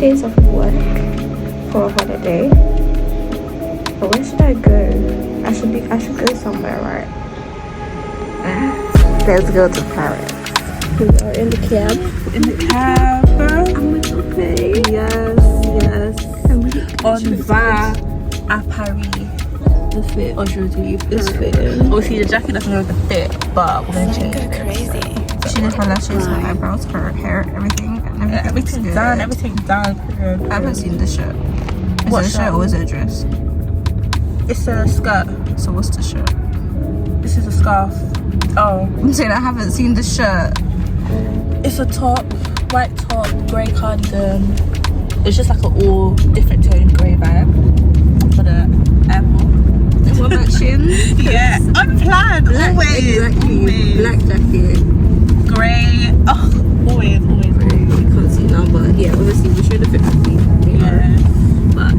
days off work for a holiday. But where should I go? I should go somewhere, right? Let's go to Paris. We are in the cab. In the cab. I'm with okay. Yes. On va à Paris. The fit Aujourd'hui. is fitting. Obviously the jacket doesn't go with the fit, but we're gonna change it. Crazy. She did her lashes, her eyebrows, her hair, everything. Everything's done. Everything's done. I haven't seen the shirt. Is What it a shirt or is it a dress? It's a skirt. So what's the shirt? This is a scarf. Oh, I'm saying I haven't seen the shirt. it's a top, white top, grey cardigan. It's just like an all different tone grey vibe for the airport. And what matching? Yeah, unplanned. Always. Exactly. Black jacket. Grey. Oh, always. You can't see now, but yeah, obviously we showed a bit of me. Yeah. But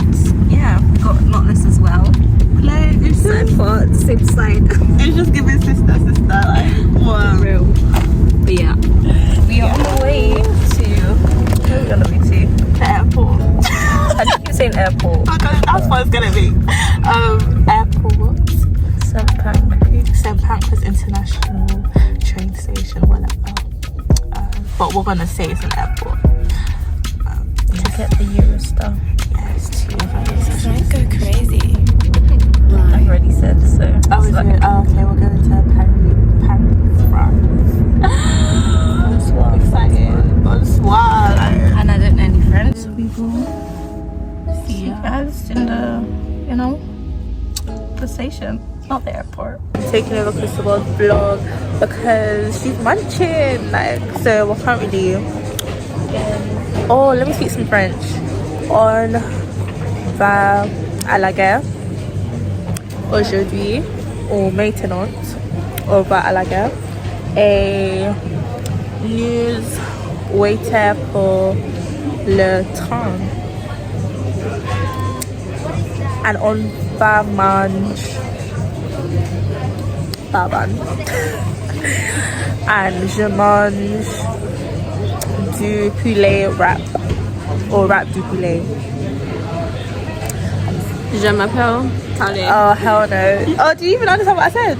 yeah, we got knotless as well. Like, it's Side part, same side. It's just giving sister, like, what? Real. But yeah, we are on the way to. Where are we gonna be to? The airport. I think you're saying airport. That's what it's gonna be. Airport. St. Pancras International train station, whatever. But we're gonna say it's an airport. To get the Eurostar. Yes, Don't go crazy. I've already said so. Oh, is it? Oh, okay, we're going to Paris, France. I'm excited. Bonsoir. And I don't know any French. So we will see you guys in the, the station, not the airport. Taking over Crystal's vlog because she's munching. So we're currently let me speak some French. On va à la gare. Aujourd'hui, ou maintenant, on va à la gare. Et nous waiter pour le train. And on va manger baba. And je mange du poulet wrap. Or wrap du poulet. Je m'appelle Tali. Oh, hell no. Oh, do you even understand what I said?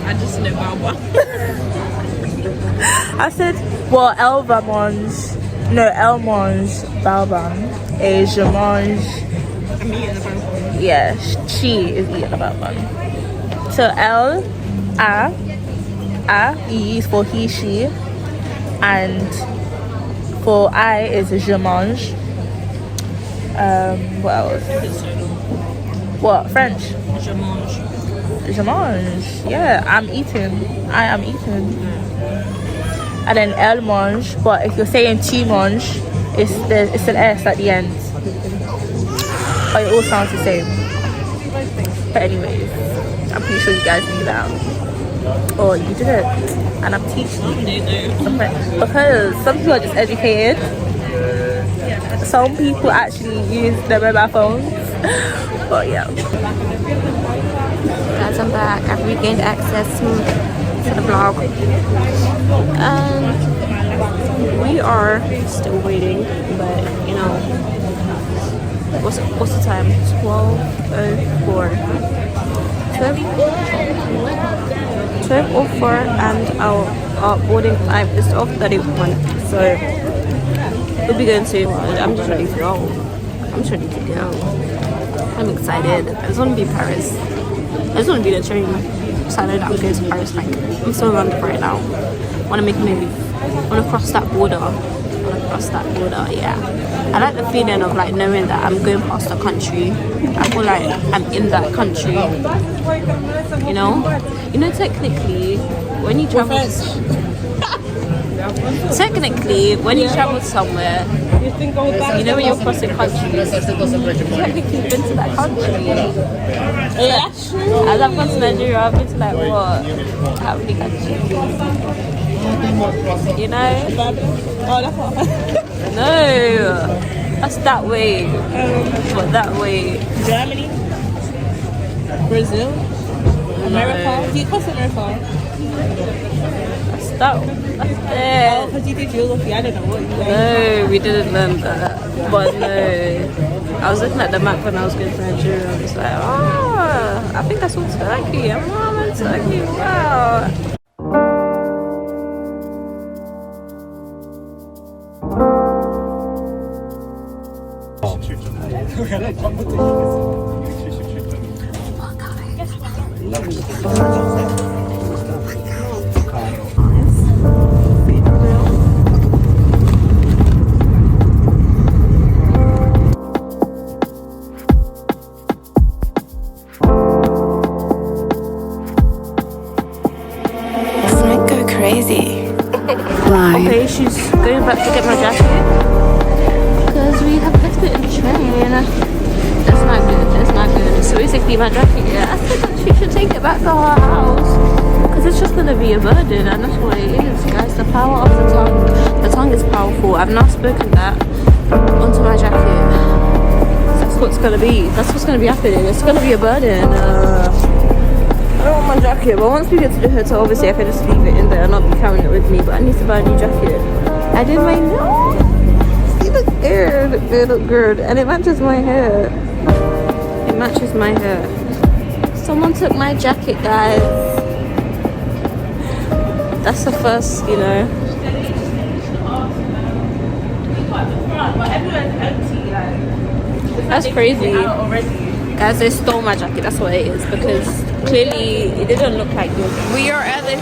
I just know Baba. I said, well, elle mange baobab. Et je mange... I'm eating the baobab. Yeah, she is eating the baobab. So elle, E is for he, she. And for I is je mange. What else? What? French? Je mange. Je mange. Yeah, I'm eating. I am eating. And then elle mange. But if you're saying tu mange, it's an S at the end. But it all sounds the same. But anyways, I'm pretty sure you guys knew that. Oh, you didn't. And I'm teaching you. Because some people are just educated. Some people actually use their mobile phones. But yeah. Guys, I'm back. I've regained access to the vlog. And we are still waiting, but what's the time? 12:04. 12:04 and our boarding time is 12:31. So we'll be going soon. I'm just ready to go. I'm excited. I just want to be Paris. I just want to be the train. So I know that I'm going to Paris. I'm so in London right now. I want to make a move. I want to cross that border. Yeah. I like the feeling of knowing that I'm going past a country. I feel like I'm in that country. Technically, when you travel... Technically, when you travel somewhere, when you're crossing countries, technically you've been to that country. Yeah, that's true. As I've gone to Nigeria, I've been to how many countries? Oh, that's not No, that's that way. But that way. Germany? Brazil? America? Do you cross America? That's that. That's it. Because you did geography, I don't know what you learned. No, we didn't learn that. But no, I was looking at the map when I was going to Nigeria. I was like, oh, I think I saw Turkey. I'm in Turkey. Wow. Frank go crazy. Okay, she's going back to get my jacket because we have left it in the train. That's not good. That's not good. So basically, my jacket. Yeah, I said that she should take it back to her house because it's just gonna be a burden, and that's what it is, guys. The power of the tongue. The tongue is powerful. I've now spoken that onto my jacket. That's what's gonna be. That's what's gonna be happening. It's gonna be a burden. I don't want my jacket, but once we get to the hotel, obviously I can just leave it in there and not be carrying it with me. But I need to buy a new jacket. I did my nose. They look good. They look good, and it matches my hair. It matches my hair. Someone took my jacket, guys. That's the first, you know. That's crazy. Guys, they stole my jacket. That's what it is, because clearly it didn't look like this. We are at the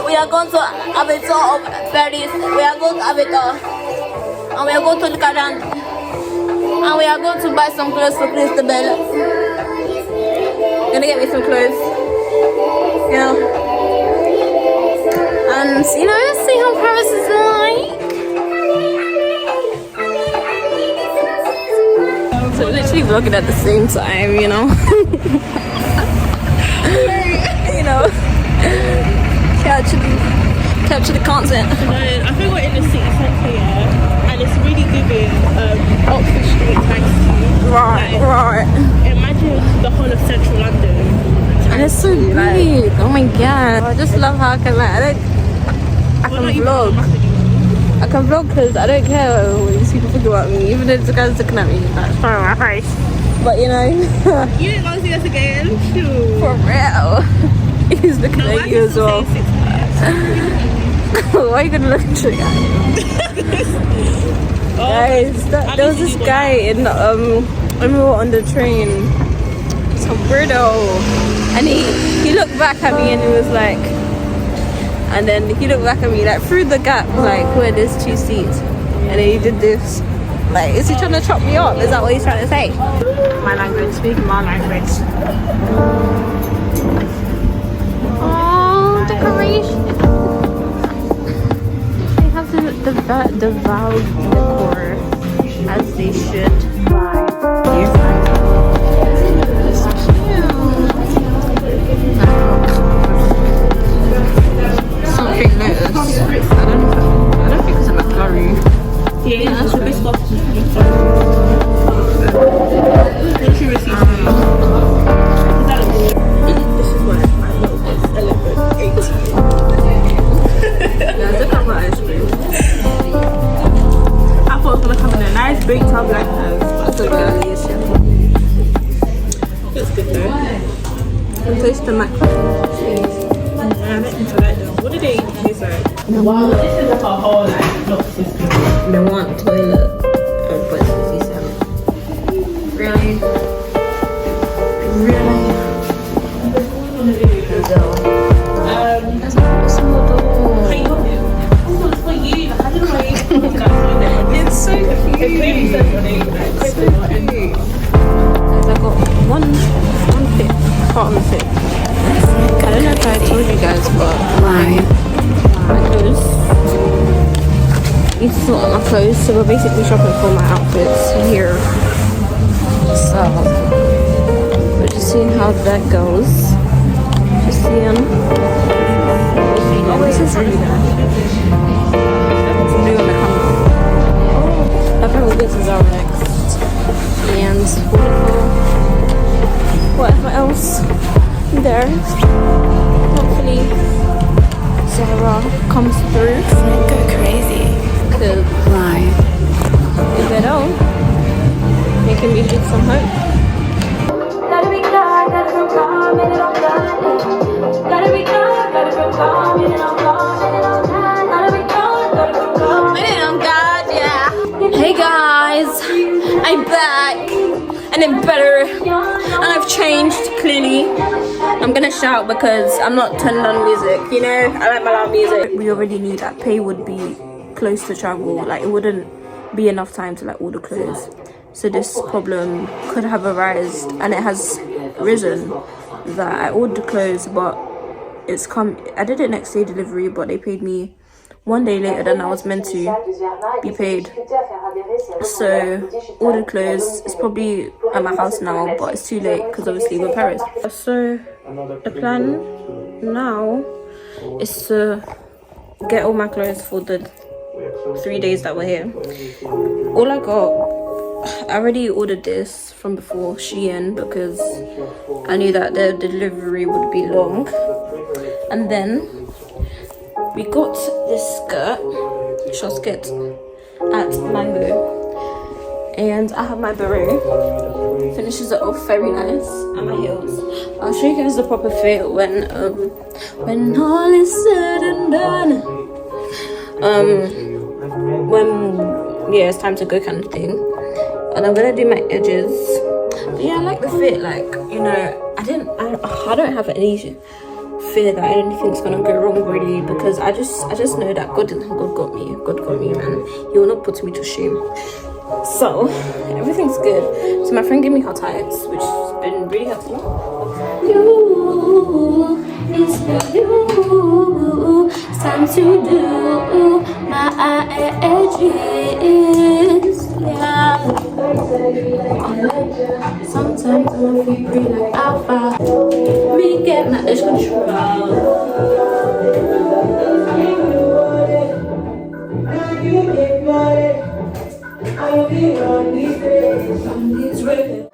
we are going to Abitur of Paris. We are going to Abitur. And we are going to Lucadan. And we are going to buy some clothes for Christabel. Gonna get me some clothes. You know. And you know, see how Paris is like. So we're literally vlogging at the same time, you know. You know. Capture the content. I think we're in the city centre, yeah, and it's really giving Oxford Street thanks to you. Right. Imagine the whole of central London. And it's so big. Oh my god. I just love how I can vlog. I can vlog because I don't care what these people think about me, even if the guy's looking at me like throwing my face. But you know. You didn't want to see us again? Sure. For real. He's looking at you as well. Why are you gonna look at you? Guys, there was this guy in when we were on the train, some weirdo, and he looked back at me and he was like, and then he looked back at me like through the gap, like where there's 2 seats, and then he did this. Like, is he trying to chop me up? Is that what he's trying to say? My language, speaking my language. Oh, decoration. They have the Vogue decor as they should. can taste the mackerel. What did they taste like? Wow, this is like a whole like block system. They want toilet. Oh, but it's 57. Really? Really? That's not a small door. It's for you. I don't know why you It's so cute. I got one fit, cotton fit. I don't know if I told you guys, but my clothes. You sort of my clothes, so we're basically shopping for my outfits here. So we're just seeing how that goes. Just seeing. Oh, wait, it's really nice. It's new on the camera. I think this is our next. And whatever else there. Hopefully Sarah comes through. Go crazy. Cause Why? if they don't, making me need some hope. Gotta be God, gotta be calm, and it all done. Gotta be God, gotta be calm, and it all done, and it all done. Gotta be God, gotta be calm. Oh God, yeah. Hey guys, I'm back and I'm better and I've changed clearly. I'm gonna shout because I'm not turning on music, you know, I like my loud music. We already knew that pay would be close to travel, like it wouldn't be enough time to like order clothes. So this problem could have arisen, and it has risen, that I ordered clothes but it's come, I did it next day delivery, but they paid me 1 day later than I was meant to be paid. So ordered clothes, it's probably at my house now, but it's too late because obviously we're in Paris. So the plan now is to get all my clothes for the 3 days that we're here. All I already ordered this from before Shein because I knew that the delivery would be long. And then we got this skirt, short skirt, at Mango, and I have my beret. Finishes it off very nice, and my heels. I'll show you guys the proper fit when all is said and done. When it's time to go kind of thing. And I'm gonna do my edges. But yeah, I like the fit. Like, you know, I don't have any fear that anything's gonna go wrong really, because I just know that God got me, man. He will not put me to shame. So everything's good. So my friend gave me hot tights, which has been really helpful. It's time to do my edges. Yeah. Sometimes I feel free like alpha. Me get my edge control. I'll be on these rails.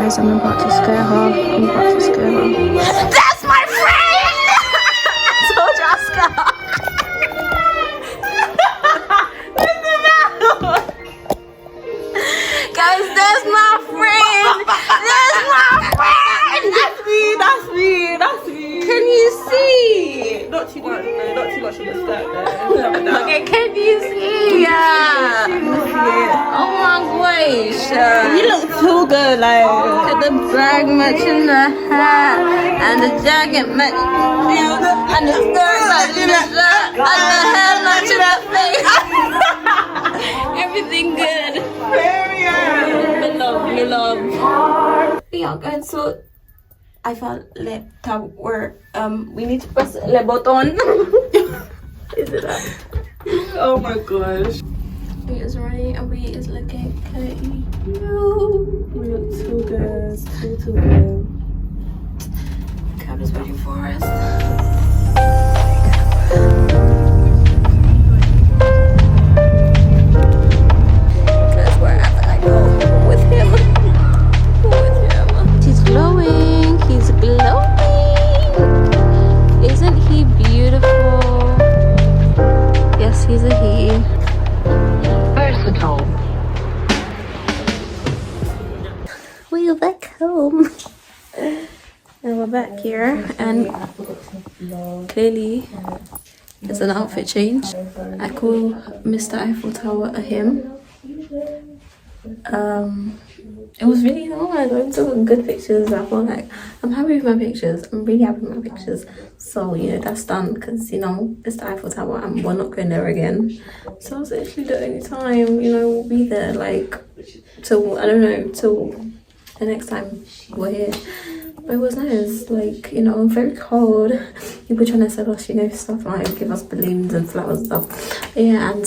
guys, I'm about to scare her. That's my friend! So Jessica. Guys, that's my friend. That's my friend. That's me. Can you see? Not too much. No, not too much of a skirt though. Okay, can you see? Yeah. Oh my gosh. You look too good, like. Look at the bag matching the hat and the jacket matching and the skirt matching the shirt and the hair matching the face. Everything good. Me love. We are going to. I found lip tower. We need to press the button. Is it that? Oh my gosh. We is ready and we is looking cute. We look too good. Too good. Cab is waiting for us. Because wherever I go with him. He's glowing. He's glowing. Isn't he beautiful? Yes, he's a he. Versatile. We're back home. And we're back here, and clearly it's an outfit change. I call Mr. Eiffel Tower a him. It was really nice. I took good pictures. I feel like I'm happy with my pictures. I'm really happy with my pictures. So, you know, that's done because, you know, it's the Eiffel Tower and we're not going there again. So it's actually the only time, you know, we'll be there like till, I don't know, till the next time we're here. But it was nice, like, you know, very cold. People trying to sell us, you know, stuff like give us balloons and flowers and stuff. Yeah, and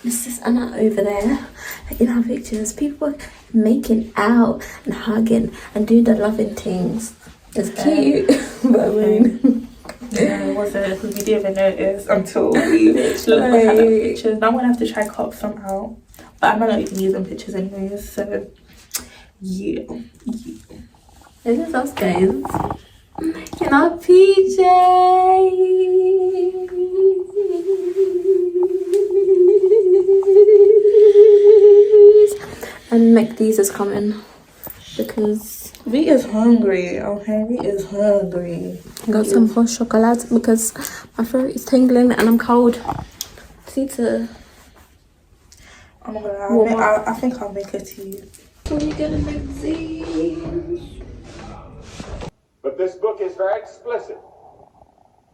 this is Anat over there in our pictures. People making out and hugging and doing the loving things. It's cute, but I mean, Yeah, it wasn't because we didn't even notice until we looked back at the pictures. Now I'm gonna have to try crop some out, but I might not even use them pictures anyways. So yeah. this is us guys in our PJs. And McD's is coming because We is hungry, okay? We is hungry. I got some hot chocolate because my throat is tingling and I'm cold. See to I'm not gonna lie, I think I'll make a tea. we gonna make these. But this book is very explicit.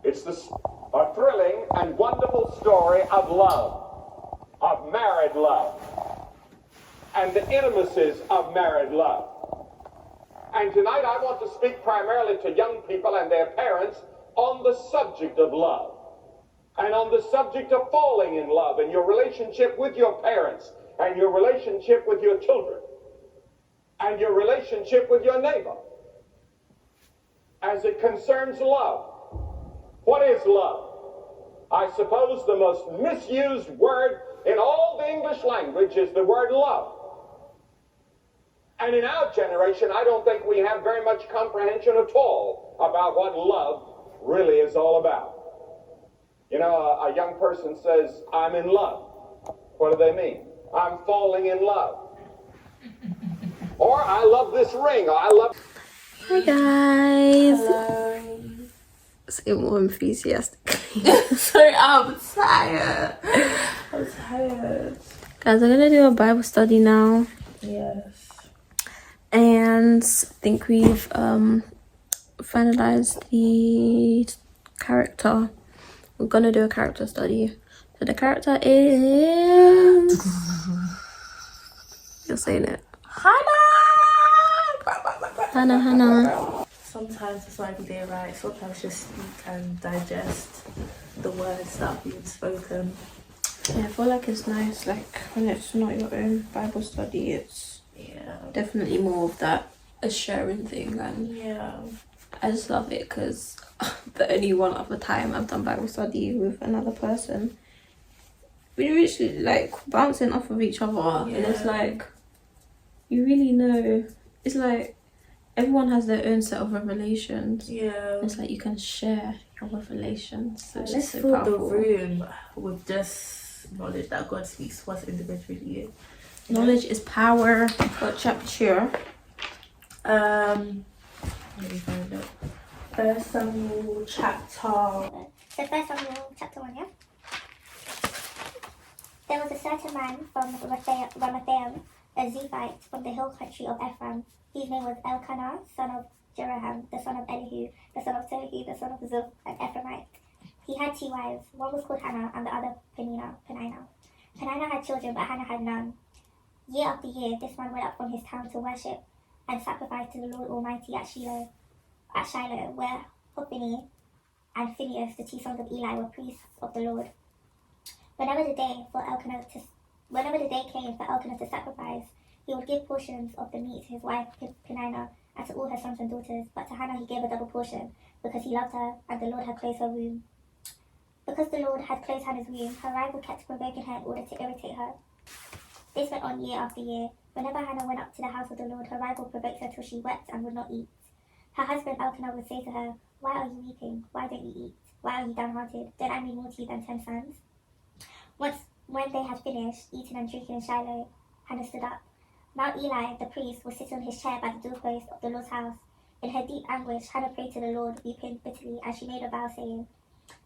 It's a thrilling and wonderful story of love, of married love, and the intimacies of married love. And tonight I want to speak primarily to young people and their parents on the subject of love, and on the subject of falling in love and your relationship with your parents, and your relationship with your children, and your relationship with your neighbor, as it concerns love. What is love? I suppose the most misused word in all the English language is the word love. And in our generation, I don't think we have very much comprehension at all about what love really is all about. You know, a young person says, I'm in love. What do they mean? I'm falling in love. Or I love this ring, or I love... Hi guys. Say more enthusiastically. Sorry, I'm tired. I'm tired. Guys, I'm gonna do a Bible study now. Yes. And I think we've finalized the character. We're gonna do a character study. So the character is... You're saying it. Hannah. Sometimes it's not every day right. Sometimes just speak and digest the words that are being spoken. Yeah, I feel like it's nice, like when it's not your own Bible study, it's definitely more of that a sharing thing, and I just love it because the only one other time I've done Bible study with another person, we literally like bouncing off of each other, and it's like you really know it's like everyone has their own set of revelations. Yeah. It's like you can share your revelations. So it's Let's just so fill the powerful. room with just knowledge that God speaks to us individually. Knowledge is power. What chapter? Let me find it. 1 Samuel chapter. So 1 Samuel chapter 1, yeah? There was a certain man from Ramathaim, a Zephite from the hill country of Ephraim. His name was Elkanah, son of Jeroham, the son of Elihu, the son of Tohu, the son of Zuph, an Ephraimite. He had 2 wives. One was called Hannah and the other Peninnah. Peninnah had children, but Hannah had none. Year after year, this man went up from his town to worship and sacrifice to the Lord Almighty at Shiloh, where Hophni and Phinehas, the 2 sons of Eli, were priests of the Lord. Whenever the day came for Elkanah to sacrifice, he would give portions of the meat to his wife Peninnah and to all her sons and daughters. But to Hannah he gave a double portion, because he loved her, and the Lord had closed her womb. Because the Lord had closed Hannah's womb, her rival kept provoking her in order to irritate her. This went on year after year. Whenever Hannah went up to the house of the Lord, her rival provoked her till she wept and would not eat. Her husband Elkanah would say to her, "Why are you weeping? Why don't you eat? Why are you downhearted? Don't I mean more to you than 10 sons?" Once, when they had finished eating and drinking in Shiloh, Hannah stood up. Now Eli, the priest, was sitting on his chair by the doorpost of the Lord's house. In her deep anguish, Hannah prayed to the Lord, weeping bitterly, and she made a vow, saying,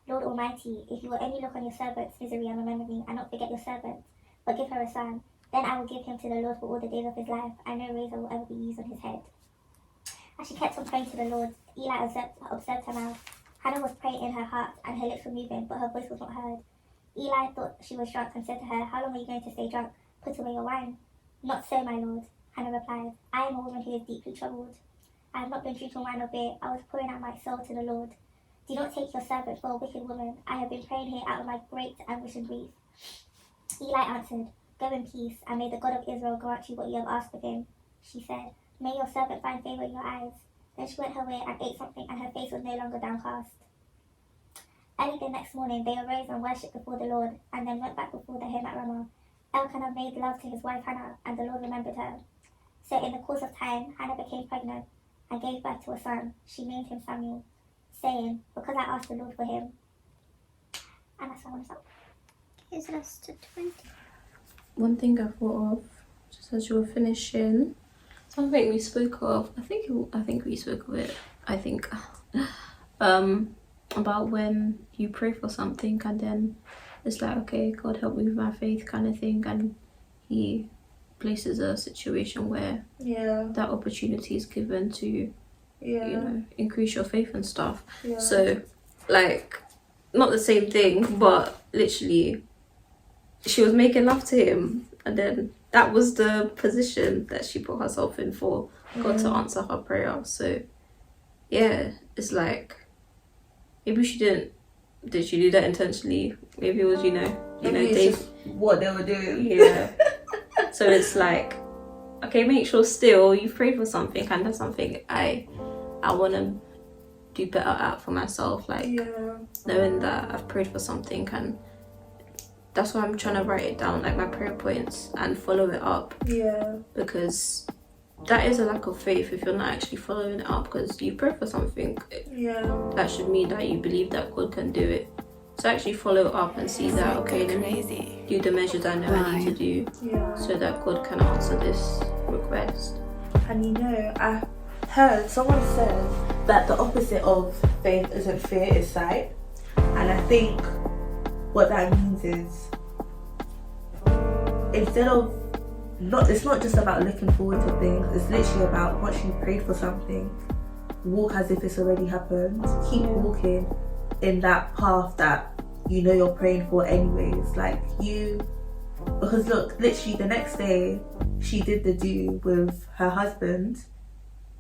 "Lord Almighty, if you will only look on your servant's misery and remember me, and not forget your servant, but give her a son, then I will give him to the Lord for all the days of his life, and no razor will ever be used on his head." As she kept on praying to the Lord, Eli observed her mouth. Hannah was praying in her heart, and her lips were moving, but her voice was not heard. Eli thought she was drunk and said to her, "How long are you going to stay drunk? Put away your wine." "Not so, my lord," Hannah replied. "I am a woman who is deeply troubled. I have not been drinking wine or beer. I was pouring out my soul to the Lord. Do not take your servant for a wicked woman. I have been praying here out of my great anguish and grief." Eli answered, "Go in peace, and may the God of Israel grant you what you have asked of him." She said, "May your servant find favor in your eyes." Then she went her way and ate something, and her face was no longer downcast. Early the next morning, they arose and worshipped before the Lord, and then went back before the home at Ramah. Elkanah made love to his wife Hannah, and the Lord remembered her. So in the course of time, Hannah became pregnant and gave birth to a son. She named him Samuel, saying, "Because I asked the Lord for him." And that's all. Here's us to 20. One thing I thought of, just as you were finishing, something we spoke of. I think we spoke of it. About when you pray for something and then it's like, okay, God help me with my faith kind of thing, and he places a situation where that opportunity is given to you know, increase your faith and stuff. So like, not the same thing, but literally she was making love to him, and then that was the position that she put herself in for God to answer her prayer. So yeah, it's like, maybe she didn't. Did she do that intentionally? Maybe it was, Dave. What they were doing. Yeah. So it's like, okay, make sure still you prayed for something, and that's something I want to do better at for myself. Like, knowing that I've prayed for something, and that's why I'm trying to write it down, like my prayer points, and follow it up. Because that is a lack of faith if you're not actually following it up, because you pray for something. That should mean that you believe that God can do it. So actually follow it up and see that, okay, let me do the measures I know I need to do so that God can answer this request. And I heard someone said that the opposite of faith isn't fear, it's sight. And I think what that means is, it's not just about looking forward to things, it's literally about, once you've prayed for something, walk as if it's already happened. Keep walking in that path that you're praying for anyways. Because look, literally the next day she did the do with her husband,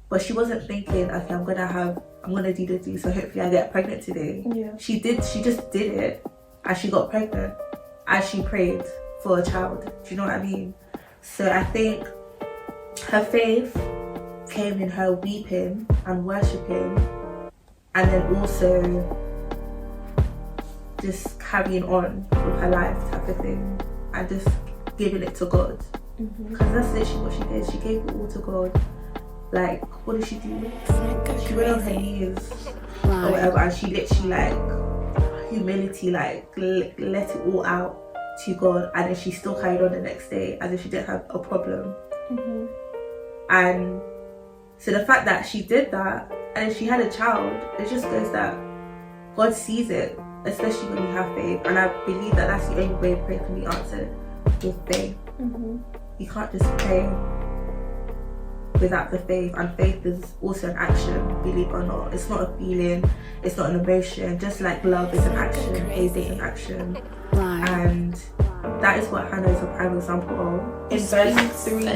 but she wasn't thinking, okay, I'm gonna do the do, so hopefully I get pregnant today. She just did it, and she got pregnant as she prayed for a child. Do you know what I mean? So I think her faith came in her weeping and worshipping, and then also just carrying on with her life type of thing, and just giving it to God. Because that's literally what she did. She gave it all to God, like, what did she do? She went on her knees or whatever, and she literally like humility, like let it all out to God, and then she still carried on the next day as if she didn't have a problem. And so the fact that she did that and then she had a child, it just goes that God sees it, especially when you have faith. And I believe that that's the only way prayer can be answered, with faith. You can't just pray without the faith, and faith is also an action, believe it or not. It's not a feeling, it's not an emotion. Just like love is an action, faith is an action. And that is what Hannah is a prime example of. In verse 3,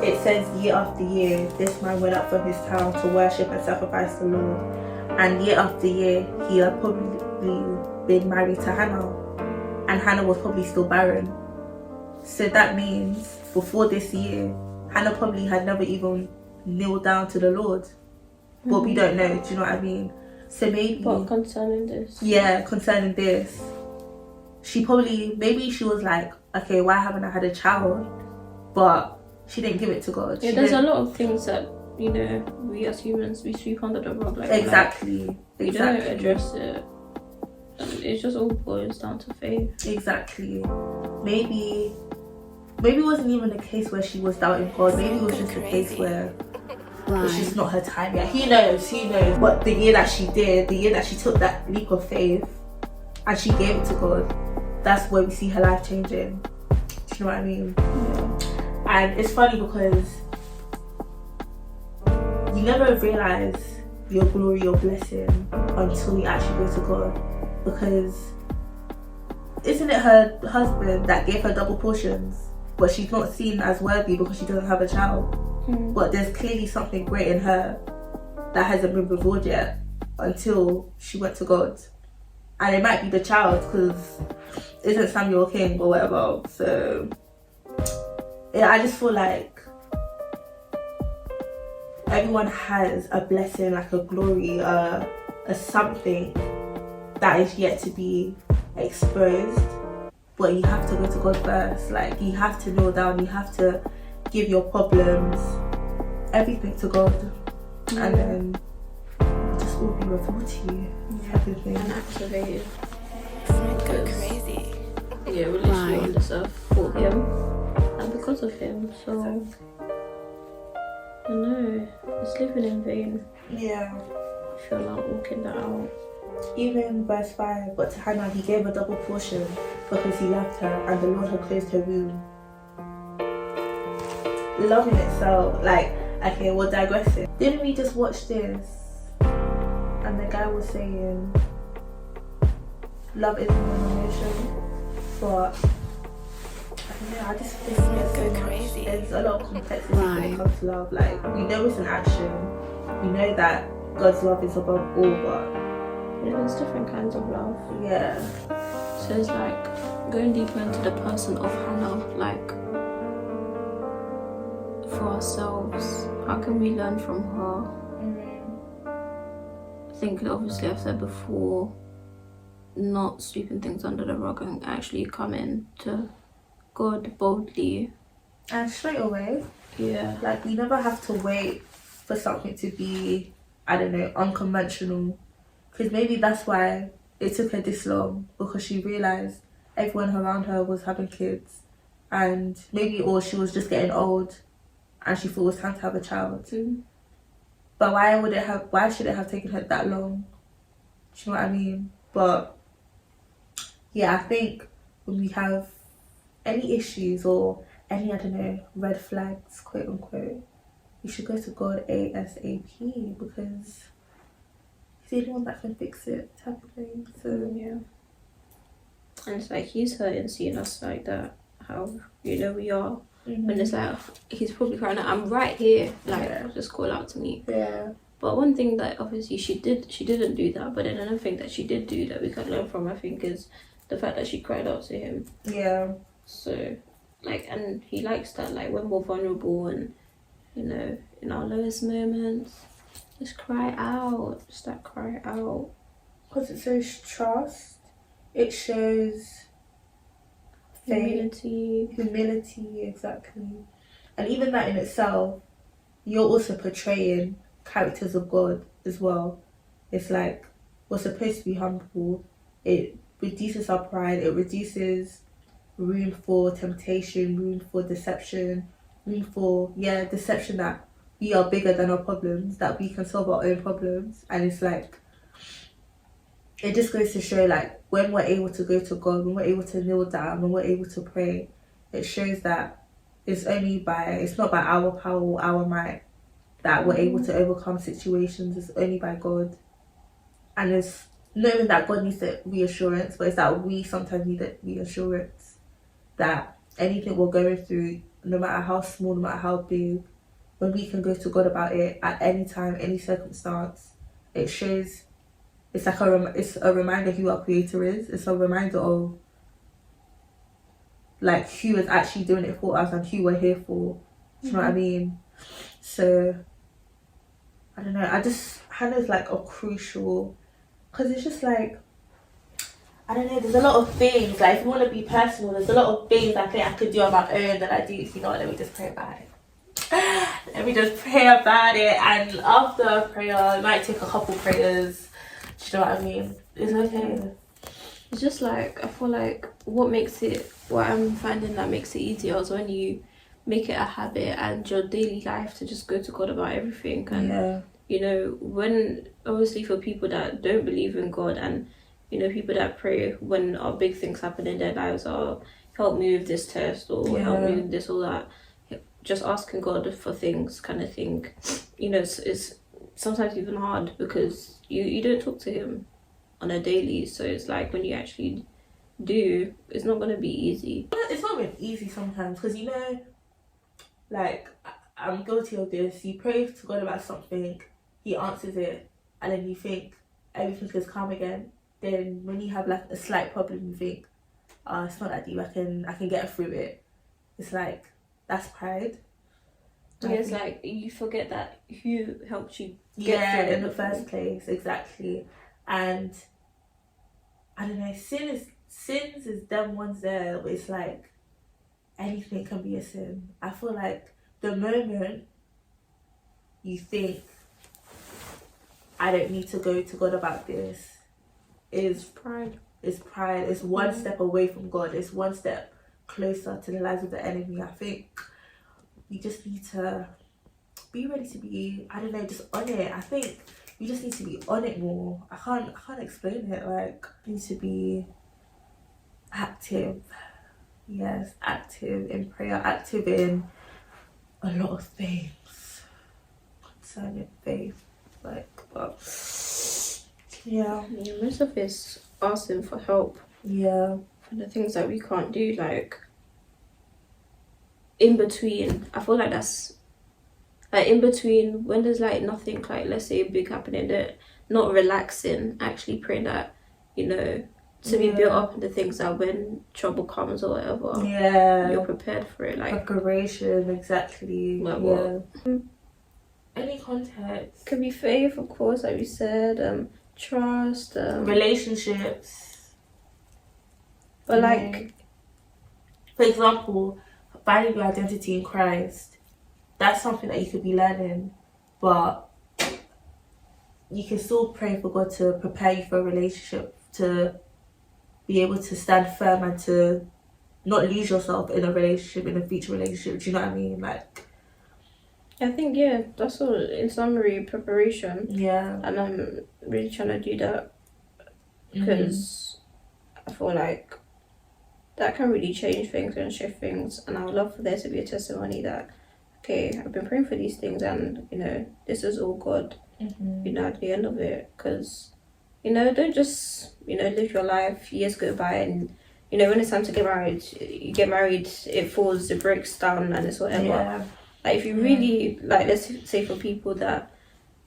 it says, year after year, this man went up from his town to worship and sacrifice the Lord. And year after year, he had probably been married to Hannah. And Hannah was probably still barren. So that means before this year, Hannah probably had never even kneeled down to the Lord. But we don't know, do you know what I mean? So maybe... But concerning this? Yeah, concerning this. She probably, maybe she was like, okay, why haven't I had a child? But she didn't give it to God. Yeah, there's a lot of things that, you know, we as humans, we sweep under the rug. Like, exactly. We don't address it. And it just all boils down to faith. Exactly. Maybe it wasn't even a case where she was doubting God. Maybe it was just a case where it's just not her time yet. Who knows? But the year that she did, the year that she took that leap of faith and she gave it to God, that's where we see her life changing. Do you know what I mean? Yeah. And it's funny because you never realise your glory, your blessing until you actually go to God. Because isn't it her husband that gave her double portions, but she's not seen as worthy because she doesn't have a child? But there's clearly something great in her that hasn't been revealed yet until she went to God. And it might be the child, because isn't Samuel king or whatever. So yeah, I just feel like everyone has a blessing, like a glory, a something that is yet to be exposed. But you have to go to God first. Like, you have to kneel down, you have to give your problems, everything to God, and then just all be revealed to you. Everything. And activated. Go crazy. Yeah, we're literally on this earth for him and because of him. So I know it's living in vain. Yeah. If you're not walking that out. Even verse 5, but to Hannah he gave a double portion because he loved her, and the Lord had closed her womb. Love in itself, like, okay, we're digressing. Didn't we just watch this and the guy was saying love isn't an emotion? But I don't know, I just think there's so much, there's a lot of complexity when it comes to love. Like, we know it's an action, we know that God's love is above all, but yeah, there's different kinds of love. yeah. So it's like going deeper into the person of Hannah, like for ourselves, how can we learn from her? I think obviously I've said before, not sweeping things under the rug and actually coming to God boldly. And straight away. Yeah. Like, we never have to wait for something to be, I don't know, unconventional. Because maybe that's why it took her this long, because she realised everyone around her was having kids, and maybe, or she was just getting old and she thought it was time to have a child. But why should it have taken her that long? Do you know what I mean? But yeah, I think when we have any issues or any, I don't know, red flags, quote unquote, we should go to God ASAP, because he's the only one that can fix it, type of thing. So yeah. And it's like he's hurting seeing us like that, how, you know, we are. And it's like, he's probably crying out, I'm right here, like, just call out to me. Yeah. But one thing that obviously she didn't do that, but then another thing that she did do that we can learn from, I think, is the fact that she cried out to him. Yeah. So, like, and he likes that, like, when we're vulnerable and, you know, in our lowest moments, just cry out, just like cry out. Because it shows trust, it shows faith, Humility. exactly. And even that in itself, you're also portraying characters of God as well. It's like we're supposed to be humble. It reduces our pride. It reduces room for temptation, room for deception, room for deception that we are bigger than our problems, that we can solve our own problems. And it's like, it just goes to show, like, when we're able to go to God, when we're able to kneel down, when we're able to pray, it shows that it's not by our power or our might that we're able to overcome situations. It's only by God. And it's not even that God needs the reassurance, but it's that we sometimes need the reassurance that anything we're going through, no matter how small, no matter how big, when we can go to God about it at any time, any circumstance, it shows. It's like it's a reminder who our Creator is. It's a reminder of, like, who is actually doing it for us and who we're here for. Do you know what I mean? So, I don't know. Hannah's like a crucial, because it's just like, I don't know, there's a lot of things, like, if you want to be personal, there's a lot of things I think I could do on my own that I do. You know what, let me just pray about it. Let me just pray about it, and after prayer, it might take a couple prayers. Do you know what I mean? It's okay. It's just like, I feel like what I'm finding that makes it easier is when you make it a habit and your daily life to just go to God about everything. And you know, when obviously for people that don't believe in God, and you know, people that pray when big things happen in their lives, or help me with this test, or help me with this or that, just asking God for things kind of thing, you know, it's sometimes even hard because you don't talk to him on a daily. So it's like when you actually do, it's not going to be easy. It's not been easy sometimes, because, you know, like, I'm guilty of this. You pray to God about something, he answers it, and then you think everything is calm again. Then when you have like a slight problem, you think, oh, it's not that deep, I can get through it. It's like, that's pride. Yeah, it's like you forget that who helped you get through it in the first place. Exactly. And I don't know, sins is them ones there, but it's like anything can be a sin. I feel like the moment you think, I don't need to go to God about this, is pride. It's pride. It's one step away from God. It's one step closer to the lies of the enemy. I think we just need to be ready to be, I don't know, just on it. I think we just need to be on it more. I can't explain it. Like, we need to be active. Yes, active in prayer, active in a lot of things concerning faith. Like, but most of it's asking for help. Yeah. For the things that we can't do, like in between. I feel like that's like in between when there's like nothing, like let's say big happening, that not relaxing, actually praying that, you know, to be built up in the things that when trouble comes or whatever, you're prepared for it. Like preparation, exactly. Like any context. Could be faith, of course, like we said, trust, relationships. But like, for example, finding your identity in Christ, that's something that you could be learning, but you can still pray for God to prepare you for a relationship, to be able to stand firm and to not lose yourself in a relationship, in a future relationship. Do you know what I mean? Like, I think, that's all in summary, preparation. Yeah. And I'm really trying to do that because I feel like that can really change things and shift things. And I would love for there to be a testimony that, okay, I've been praying for these things and, you know, this is all God, you know, at the end of it. Because, you know, don't just, you know, live your life, years go by and, you know, when it's time to get married, you get married, it falls, it breaks down and it's whatever. Yeah. Like, if you really, like, let's say for people that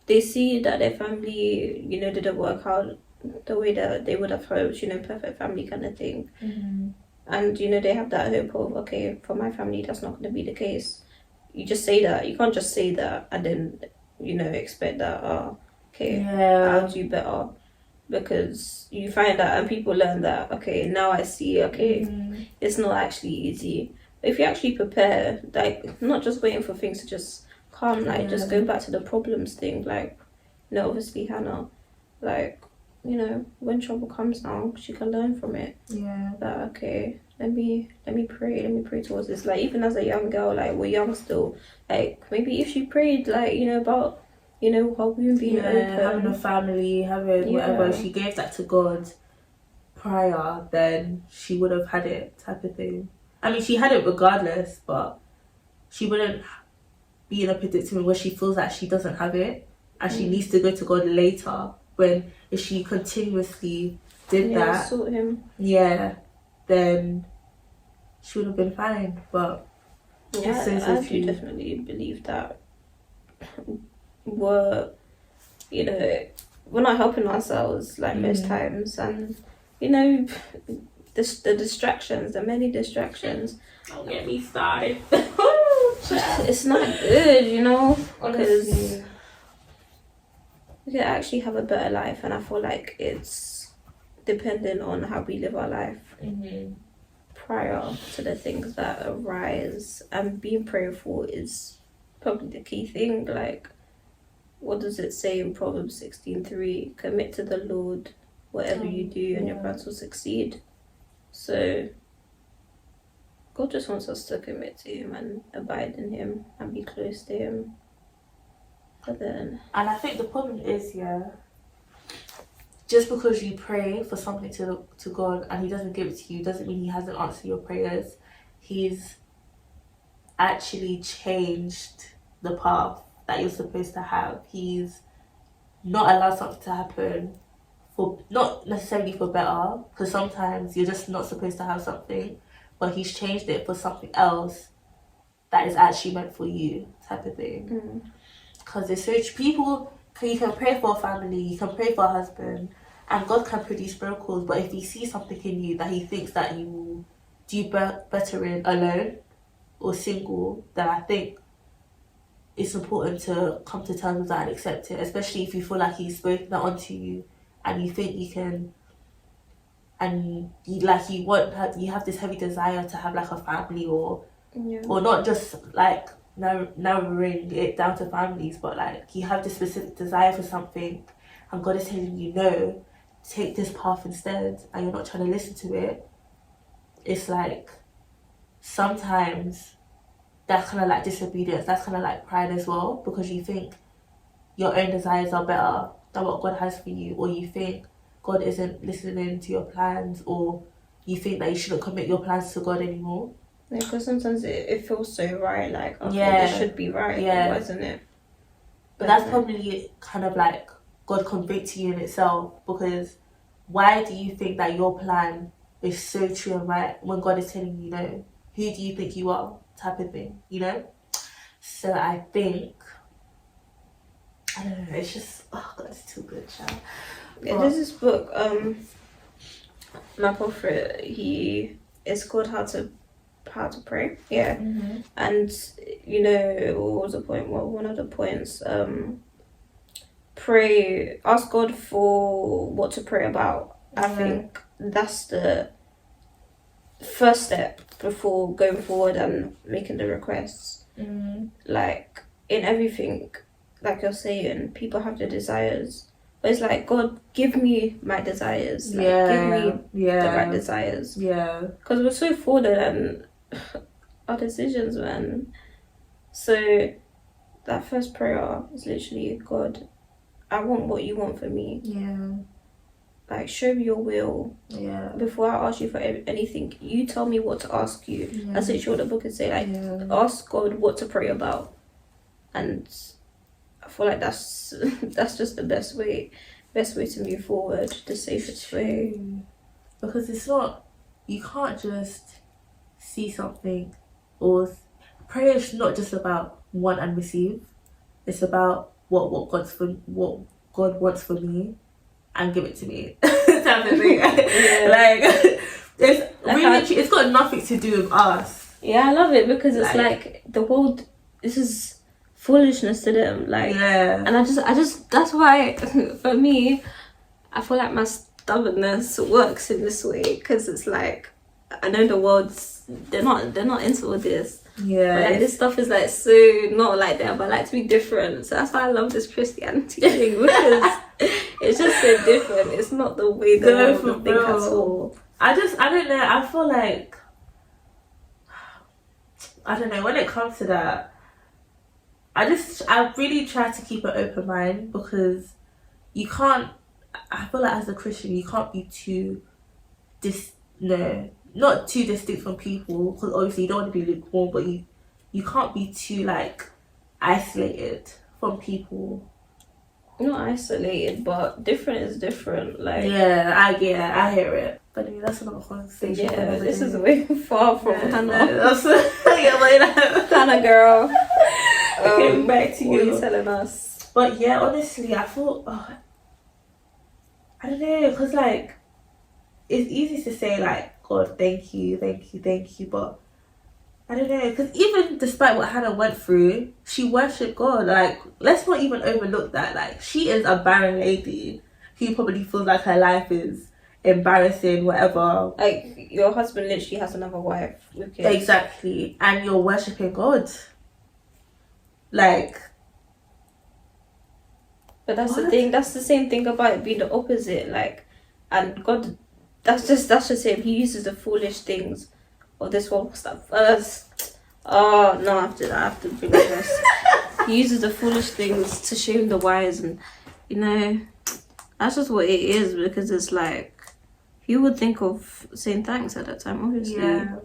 they see that their family, you know, didn't work out the way that they would have hoped, you know, perfect family kind of thing. And, you know, they have that hope of, okay, for my family, that's not going to be the case. You just say that. You can't just say that and then, you know, expect that, okay, I'll do better. Because you find out and people learn that, okay, now I see, okay, it's not actually easy. If you actually prepare, like, not just waiting for things to just calm. Like, just go back to the problems thing. Like, you know, obviously Hannah, like, you know, when trouble comes now, she can learn from it. Yeah. Like, okay, let me pray towards this. Like, even as a young girl, like, we're young still. Like, maybe if she prayed, like, you know, about, you know, her womb being open, having a family, having whatever, she gave that to God prior, then she would have had it, type of thing. I mean, she had it regardless, but she wouldn't be in a predicament where she feels like she doesn't have it and she needs to go to God later, when if she continuously did that, sort him. Then she would have been fine. But yeah, I do definitely believe that we're not helping ourselves, like, most times, and you know, the distractions, the many distractions. Don't get me started. It's not good, you know, because we could actually have a better life, and I feel like it's dependent on how we live our life prior to the things that arise, and being prayerful is probably the key thing. Like, what does it say in Proverbs 16:3? Commit to the Lord whatever you do, and your plans will succeed. So God just wants us to commit to him and abide in him and be close to him. But then, and I think the problem is, just because you pray for something to God and he doesn't give it to you doesn't mean he hasn't answered your prayers. He's actually changed the path that you're supposed to have. He's not allowed something to happen for, not necessarily for better, because sometimes you're just not supposed to have something, but he's changed it for something else that is actually meant for you, type of thing. Because there's so people, you can pray for a family, you can pray for a husband, and God can produce miracles, but if he sees something in you that he thinks that you will do better in alone or single, then I think it's important to come to terms with that and accept it, especially if you feel like he's spoken that onto you and you think you can, and you have this heavy desire to have like a family, or not just like narrowing it down to families, but like you have this specific desire for something and God is telling you, no, take this path instead, and you're not trying to listen to it. It's like sometimes that's kind of like disobedience, that's kind of like pride as well, because you think your own desires are better than what God has for you, or you think God isn't listening to your plans, or you think that you shouldn't commit your plans to God anymore. Yeah, because sometimes it feels so right, like, okay, this should be right, why isn't it? But that's probably kind of like God convicting you in itself, because why do you think that your plan is so true and right when God is telling you no? Who do you think you are, type of thing, you know? So I think, I don't know, it's just, oh God, it's too good, child. Yeah, there's this book, my prophet, it's called How to Pray. Yeah. And you know, what was the point? Well, one of the points, pray, ask God for what to pray about. I think that's the first step before going forward and making the requests. Like, in everything, like you're saying, people have their desires, but it's like, God, give me my desires, like, give me the right desires, because we're so fallen and our decisions, man. So that first prayer is literally, God, I want what you want for me. Like, show me your will. Before I ask you for anything, you tell me what to ask you. That's literally what the book is saying. Like, ask God what to pray about. And I feel like that's just the best way to move forward, the safest way. Because it's not, you can't just see something, or prayer is not just about want and receive. It's about what God wants for me, and give it to me. Type of thing. Like, it's got nothing to do with us. Yeah, I love it, because it's like the world, this is foolishness to them. Like, and I just that's why for me, I feel like my stubbornness works in this way, because it's like, I know the world's they're not into all this, Yeah, But like this stuff is like so not like that, but like to be different. So that's why I love this Christianity thing, because it's just so different. It's not the way the world would think at all. I don't know. I feel like, I don't know, when it comes to that, I really try to keep an open mind, because you can't, I feel like as a Christian, you can't be too not too distinct from people, because obviously you don't want to be lukewarm, but you can't be too like isolated from people. Not isolated, but different is different. Like I hear it. But anyway, that's another conversation. yeah, this is way far from Hannah. Hannah girl. Back to What are you. you telling us? But yeah, honestly, I thought, I don't know, because like, it's easy to say like, God, thank you, but I don't know, because even despite what Hannah went through, she worshipped God. Like, let's not even overlook that. Like, she is a barren lady who probably feels like her life is embarrassing, whatever. Like, your husband literally has another wife with kids. Exactly, and you're worshipping God. Like, but that's what? the thing. That's the same thing about it being the opposite. Like, and God, that's just him. He uses the foolish things of this world. What's that first? Oh no, I have to bring this. He uses the foolish things to shame the wise, and you know, that's just what it is. Because it's like, you would think of saying thanks at that time, obviously. Yeah.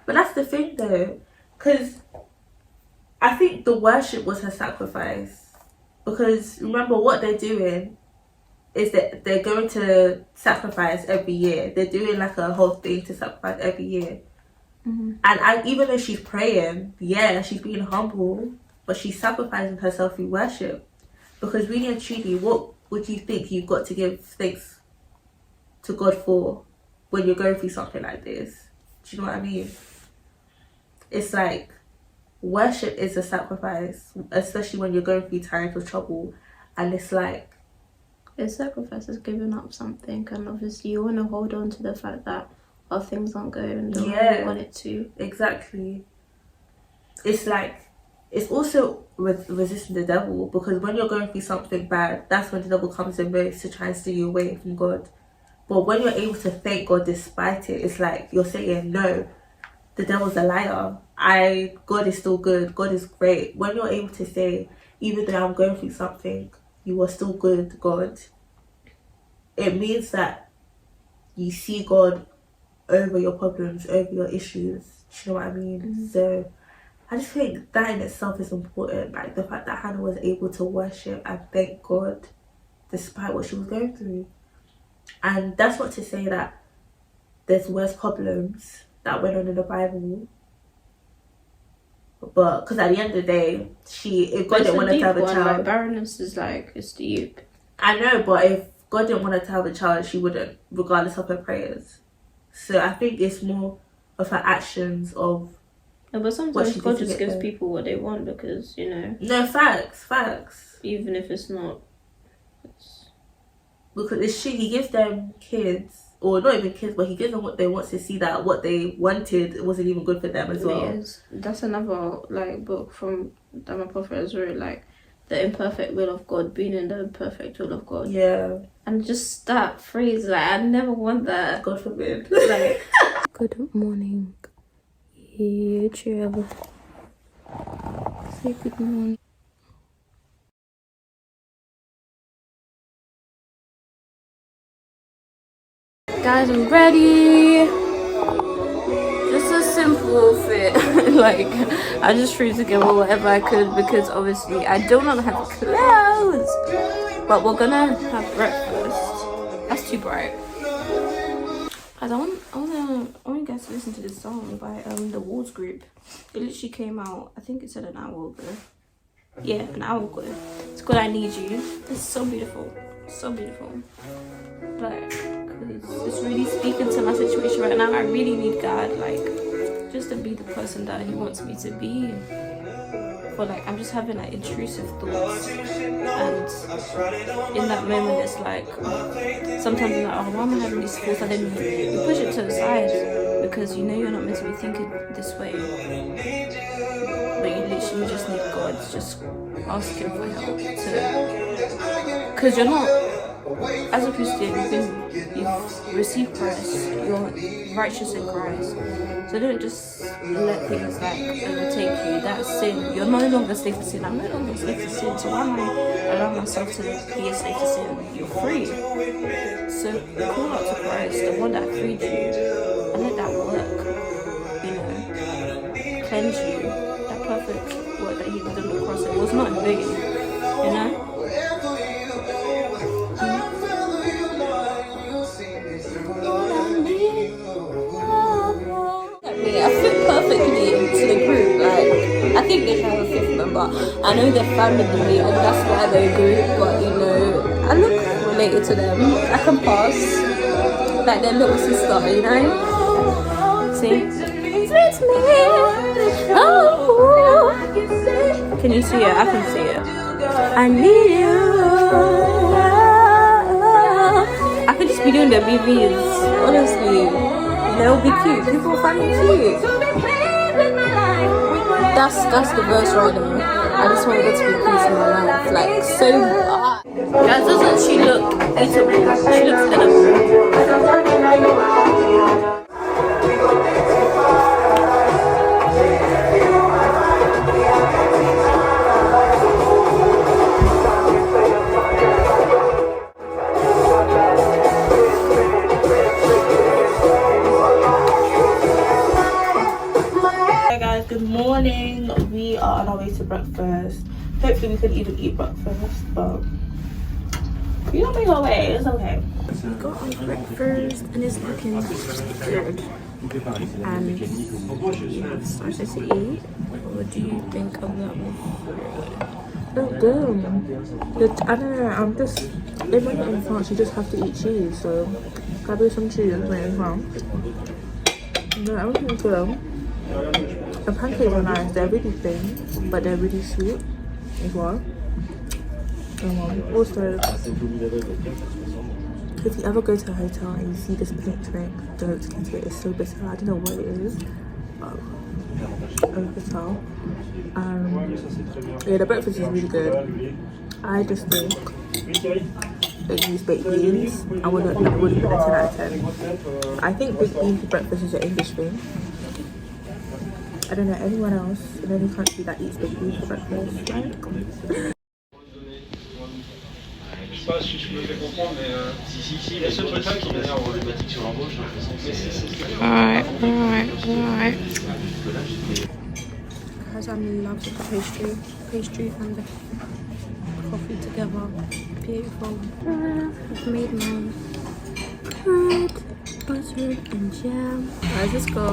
But that's the thing though, because I think the worship was her sacrifice. Because remember, what they're doing is that they're going to sacrifice every year. They're doing like a whole thing to sacrifice every year. Mm-hmm. And even though she's praying, yeah, she's being humble, but she's sacrificing herself through worship. Because really and truly, what would you think you've got to give thanks to God for when you're going through something like this? Do you know what I mean? It's like, worship is a sacrifice, especially when you're going through times of trouble. And it's like, a sacrifice is giving up something, and obviously you want to hold on to the fact that things aren't going the way you want it to. Exactly. It's like, it's also with resisting the devil, because when you're going through something bad, that's when the devil comes in most to try and steal you away from God. But when you're able to thank God despite it, it's like you're saying, no, the devil's a liar. God is still good. God is great. When you're able to say, even though I'm going through something, you are still good, God, it means that you see God over your problems, over your issues. Do you know what I mean? Mm-hmm. So I just think that in itself is important. Like the fact that Hannah was able to worship and thank God despite what she was going through. And that's not to say that there's worse problems that went on in the Bible. But because at the end of the day, if God didn't want her to have a child, like, barrenness is like, it's deep. I know, but if God didn't want her to have a child, she wouldn't, regardless of her prayers. So I think it's more of her actions of. No, but sometimes God just gives people what they want, because you know. No, facts. Even if it's not. Because it's shit. He gives them kids, or not even kids, but he gives them what they want to see, that what they wanted wasn't even good for them as well. Yes, that's another like book from that my prophet has wrote, like the imperfect will of God, being in the perfect will of God. Yeah. And just that phrase, like, I never want that. God forbid. Like, good morning, YouTube. Say good morning. Guys, I'm ready. Just a simple fit. Like, I just threw together whatever I could, because obviously I do not have clothes. But we're gonna have breakfast. That's too bright. Guys, I want you guys to listen to this song by the Walls group. It literally came out, I think it said an hour ago. Yeah, an hour ago. It's called I Need You. It's so beautiful. So beautiful. Like, cause it's really speaking to my situation right now. I really need God, like, just to be the person that He wants me to be. for like I'm just having like intrusive thoughts, and in that moment it's like sometimes you're like, oh, why am I having these thoughts? And then you push it to the side because you know you're not meant to be thinking this way, but you literally just need God just asking for help because you're not, as a Christian, you've received Christ, you're righteous in Christ. So don't just let things like overtake you. That's sin. You're no longer a slave to sin. I'm no longer a slave to sin. So why am I allowing myself to be a slave to sin? You're free. So call out to Christ, the one that freed you, and let that work, you know, cleanse you. That perfect work that he did on the cross, it was not in vain, you know? I fit perfectly into the group. Like, I think they should have a fifth member. I know they're family and that's why they're a group, but you know, I look related to them. I can pass like their little sister, you know? See? It's me. Oh. Can you see it? I can see it. I need you. I could just be doing the BBs, honestly. They'll be cute. People find me cute. That's the verse right now. I just want her to be peace in my life. Like, so guys, doesn't she look beautiful? She looks edible. Good morning. We are on our way to breakfast. Hopefully we can even eat breakfast, but we don't make our way. It's okay. We got our breakfast and it's looking good. And we have started to eat. What do you think of that one? It's good. I don't know. I'm just. When you're in France, you just have to eat cheese. So probably some cheese when in France. No, everything's good. The pancakes are nice. They're really thin, but they're really sweet as well. Also, if you ever go to a hotel and you see this pink drink, don't get it. It's so bitter. I don't know what it is. Hotel. Yeah, the breakfast is really good. I just think they use baked beans. I wouldn't put a 10 out of 10. I think baked beans for breakfast is an English thing. I don't know anyone else in any country that eats baked beans for breakfast. Je sais pas si je me fais comprendre, mais si, les seuls trucs qui m'énervent problématique sur l'embauche, Alright. Guys, I'm in love with the pastry and the coffee together. Beautiful. I've made my bread, butter and jam. Guys, let's go.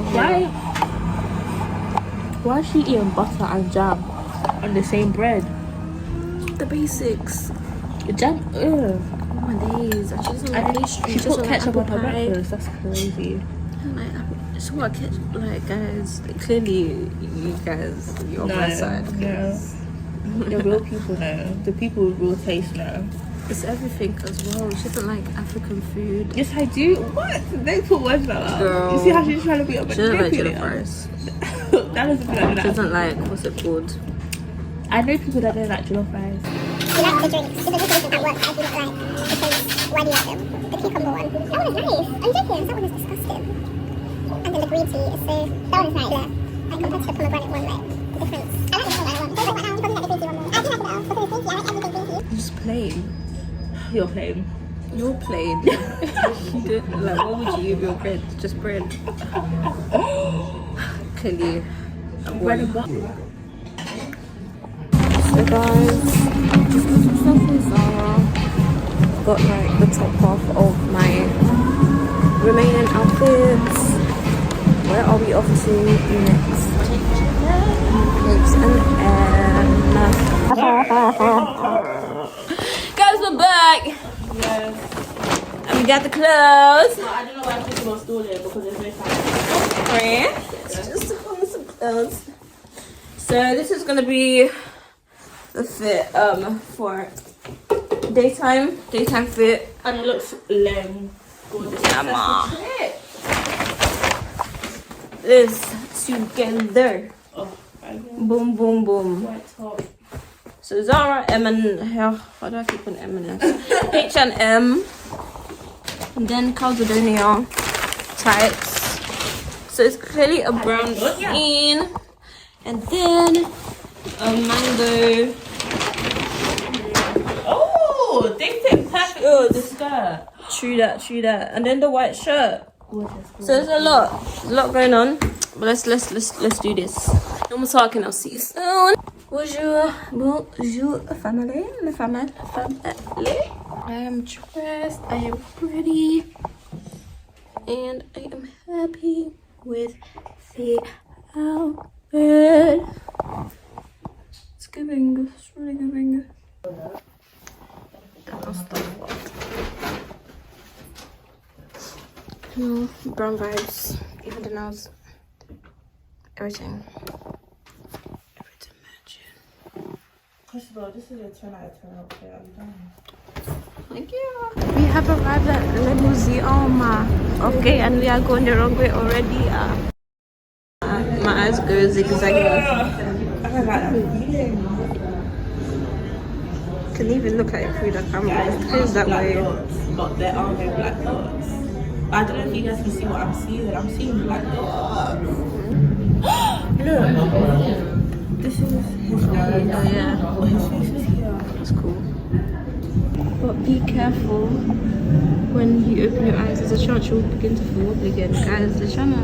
Why is she eating butter and jam on the same bread? The basics. The jam, ugh. Oh my days. I just like pastry. She just put like ketchup on apple her pie. breakfast. That's crazy. Like, it's what ketchup. Like, guys, clearly you guys, you're on my side. No. The real people know. The people with real taste know. It's everything as well. She doesn't like African food. Yes, I do. What? They put words like that. Girl. You see how she's trying to be a She doesn't like manipulator? jollof rice. That doesn't feel like She that. doesn't like, what's it called? I know people that don't like jollof rice. You like the drinks. The different that works I do not like. Because why do you like them? The cucumber one. That one is nice. I'm joking. That one is disgusting. And then the green tea is so... That one is nice. Yeah. Like compared to the pomegranate one, like, the difference. I like the pomegranate one. So right now, you probably like the green tea one more. I do like it though. Because the green tea, I like everything green tea. Just plain. You're plain. You're plain. You don't, like, what would you eat with your bread? Just bread. Clearly. Bread and butter. So guys, just got some stuff from Zara. Got like the top half of my remaining outfits. Where are we off to next? Lips and guys, we're back. Yes. And we got the clothes. But I don't know why people are still there because there's no time. It's just to find some clothes. So this is gonna be the fit for daytime fit. And it looks lame. Yeah, ma. This together. Oh, Boom, boom, boom. white top. So Zara, why do I keep on M&S? H&M, and then Calzedonia tights. So it's clearly a brown skin, and then a mango. Oh, they fit perfect with the skirt. True that, and then the white shirt. So there's a lot going on. But let's do this. No more talking. I'll see you soon. Bonjour, family. I am dressed. I am ready, and I am happy with the outfit. It's giving. It's really giving. No, brown vibes. Even the nails. Everything matching. First of all, this is a 10 out of 10 outfit. I'm done. Thank you. We have arrived at Le Musée. Okay, and we are going the wrong way already. My eyes go zigzag. Can even look at it through the camera. It feels that way. But there are no black dots. I don't know if you guys can see what I'm seeing. I'm seeing black dots. Look. This is his face. Oh yeah, Oh, his face is here. that's cool. But be careful when you open your eyes. There's a chance you'll begin to feel wobbly again. Guys, they're trying to...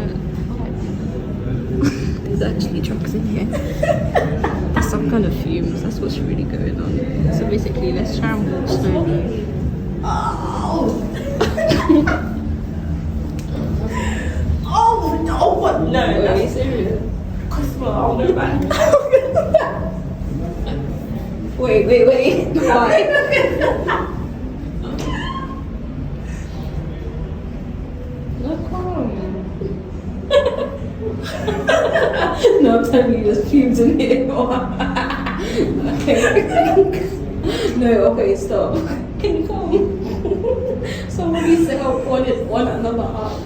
There's actually drugs in here. There's some kind of fumes. That's what's really going on. So basically, let's try and walk slowly. Oh, no, what? No, Are you serious? Christopher, I'll go back. Wait. Why? No, calm. No, I'm telling you, there's fumes in here. Okay. No, okay, stop. Can you come? Somebody needs to help one another up.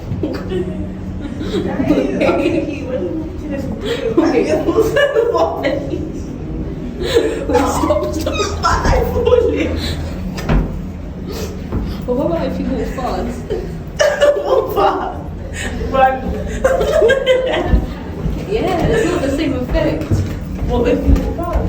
But what about if you walk fast? Run. Yeah, it's not the same effect. What if you run?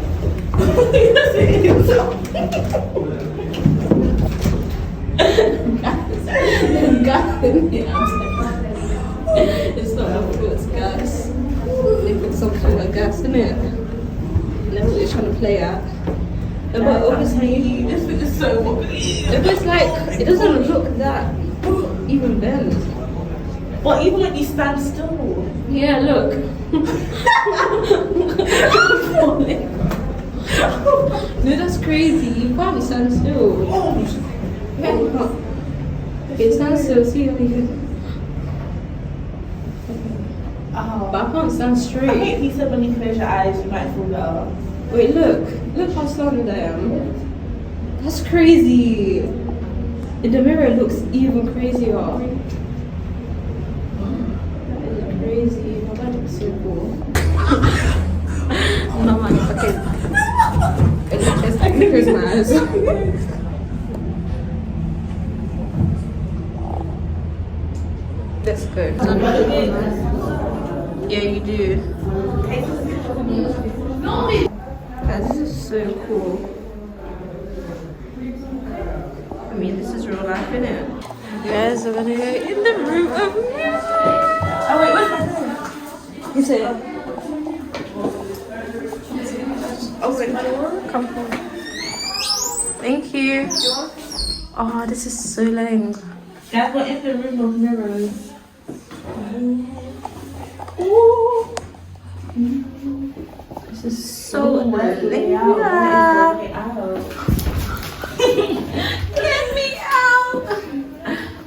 It's not a fruit, gas. They put some sort of gas in it. And that's what they're trying to play at. But obviously, This thing is so wobbly. it was like, it doesn't look that even bent. But even when you stand still. Yeah, look. No, that's crazy. You can't stand still. Yeah, you can't. Okay, stand still, see if you can. Oh. But I can't stand I straight. think he said when you close your eyes, you might feel better. Wait, look how slanted I am. That's crazy. In the mirror, it looks even crazier. That is crazy. My God, looks so cool. No, man, okay. I can close my eyes. Let's go. Yeah, you do. Guys, this is so cool. I mean, this is real life, isn't it? Guys, we're gonna go in the room of music. Oh wait, what's that? He said, Open the door. come home. Thank you. Oh, this is so lame. Guys, we're in the room of mirrors. This is so lame. Get me out.